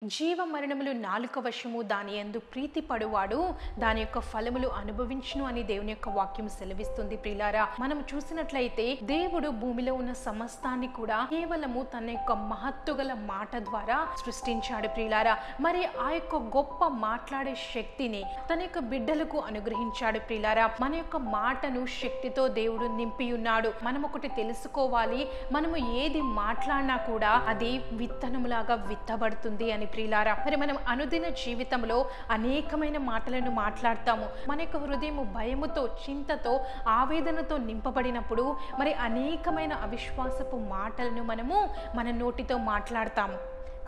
జీవ మరణములు నాలుక వశము, దాని యందు ప్రీతి పడువాడు దాని యొక్క ఫలములు అనుభవించును అని దేవుని యొక్క వాక్యం సెలవిస్తుంది. ప్రియులారా, మనం చూసినట్లయితే దేవుడు భూమిలో ఉన్న సమస్తాన్ని కూడా కేవలము తన యొక్క మహత్తు గల మాట ద్వారా సృష్టించాడు. ప్రియులారా, మరి ఆ యొక్క గొప్ప మాట్లాడే శక్తిని తన యొక్క బిడ్డలకు అనుగ్రహించాడు. ప్రియులారా, మన యొక్క మాటను శక్తితో దేవుడు నింపి ఉన్నాడు. మనం ఒకటి తెలుసుకోవాలి, మనము ఏది మాట్లాడినా కూడా అది విత్తనములాగా విత్తబడుతుంది అని. ప్రియులారా, మరి మనం అనుదిన జీవితంలో అనేకమైన మాటలను మాట్లాడతాము. మన యొక్క హృదయము భయముతో, చింతతో, ఆవేదనతో నింపబడినప్పుడు మరి అనేకమైన అవిశ్వాసపు మాటలను మనము మన నోటితో మాట్లాడతాము.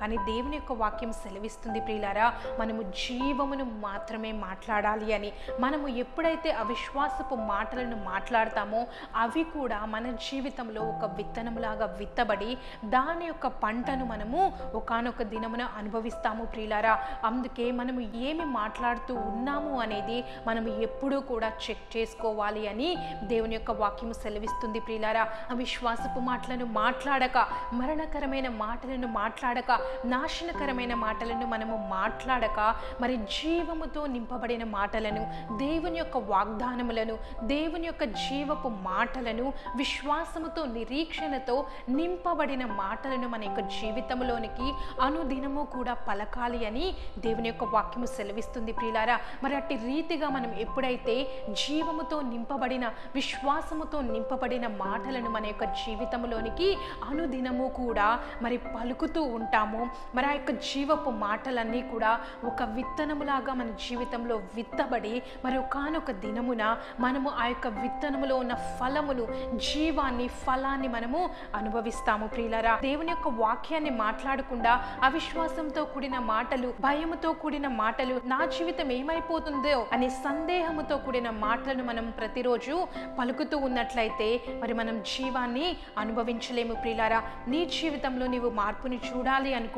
కానీ దేవుని యొక్క వాక్యం సెలవిస్తుంది ప్రియులారా, మనము జీవమును మాత్రమే మాట్లాడాలి అని. మనము ఎప్పుడైతే అవిశ్వాసపు మాటలను మాట్లాడతామో అవి కూడా మన జీవితంలో ఒక విత్తనములాగా విత్తబడి దాని యొక్క పంటను మనము ఒకానొక దినమున అనుభవిస్తాము. ప్రియులారా, అందుకే మనము ఏమి మాట్లాడుతూ ఉన్నాము అనేది మనము ఎప్పుడూ కూడా చెక్ చేసుకోవాలి అని దేవుని యొక్క వాక్యం సెలవిస్తుంది. ప్రియులారా, అవిశ్వాసపు మాటలను మాట్లాడక, మరణకరమైన మాటలను మాట్లాడక, నాశనకరమైన మాటలను మనము మాట్లాడక, మరి జీవముతో నింపబడిన మాటలను, దేవుని యొక్క వాగ్దానములను, దేవుని యొక్క జీవపు మాటలను, విశ్వాసముతో, నిరీక్షణతో నింపబడిన మాటలను మన యొక్క జీవితంలోనికి అనుదినము కూడా పలకాలి అని దేవుని యొక్క వాక్యము సెలవిస్తుంది. ప్రియులారా, మరి అట్టి రీతిగా మనం ఎప్పుడైతే జీవముతో నింపబడిన, విశ్వాసముతో నింపబడిన మాటలను మన యొక్క జీవితంలోనికి అనుదినము కూడా మరి పలుకుతూ ఉంటాము, మరి ఆ యొక్క జీవపు మాటలన్నీ కూడా ఒక విత్తనములాగా మన జీవితంలో విత్తబడి మరి ఒకానొక దినమున మనము ఆ యొక్క విత్తనములో ఉన్న ఫలమును, జీవాన్ని, ఫలాన్ని మనము అనుభవిస్తాము. ప్రియులారా, దేవుని యొక్క వాక్యాన్ని మాట్లాడకుండా అవిశ్వాసంతో కూడిన మాటలు, భయముతో కూడిన మాటలు, నా జీవితం ఏమైపోతుందో అనే సందేహముతో కూడిన మాటలను మనం ప్రతిరోజు పలుకుతూ ఉన్నట్లయితే మరి మనం జీవాన్ని అనుభవించలేము. ప్రియులారా, నీ జీవితంలో నీవు మార్పుని చూడాలి అనుకుంటే,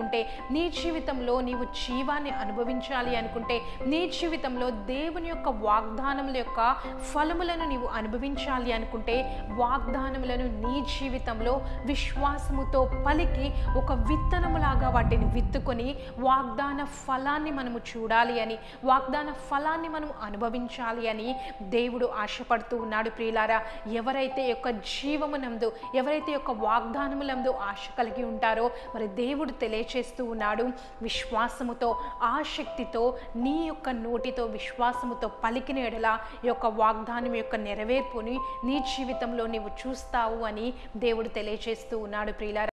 నీ జీవితంలో నీవు జీవాన్ని అనుభవించాలి అనుకుంటే, నీ జీవితంలో దేవుని యొక్క వాగ్దానముల యొక్క ఫలములను నీవు అనుభవించాలి అనుకుంటే, వాగ్దానములను నీ జీవితంలో విశ్వాసముతో పలికి ఒక విత్తనములాగా వాటిని విత్తుకొని వాగ్దాన ఫలాన్ని మనము చూడాలి అని, వాగ్దాన ఫలాన్ని మనం అనుభవించాలి అని దేవుడు ఆశపడుతూ ఉన్నాడు. ప్రియులారా, ఎవరైతే యొక్క జీవమునందు, ఎవరైతే యొక్క వాగ్దానములందు ఆశ కలిగి ఉంటారో మరి దేవుడు తెలియచేస్తూ ఉన్నాడు, విశ్వాసముతో, ఆసక్తితో నీ యొక్క నోటితో విశ్వాసముతో పలికిన ఎడల ఈ యొక్క వాగ్దానం యొక్క నెరవేర్పుని నీ జీవితంలో నీవు చూస్తావు అని దేవుడు తెలియచేస్తూ ఉన్నాడు. ప్రియులారా,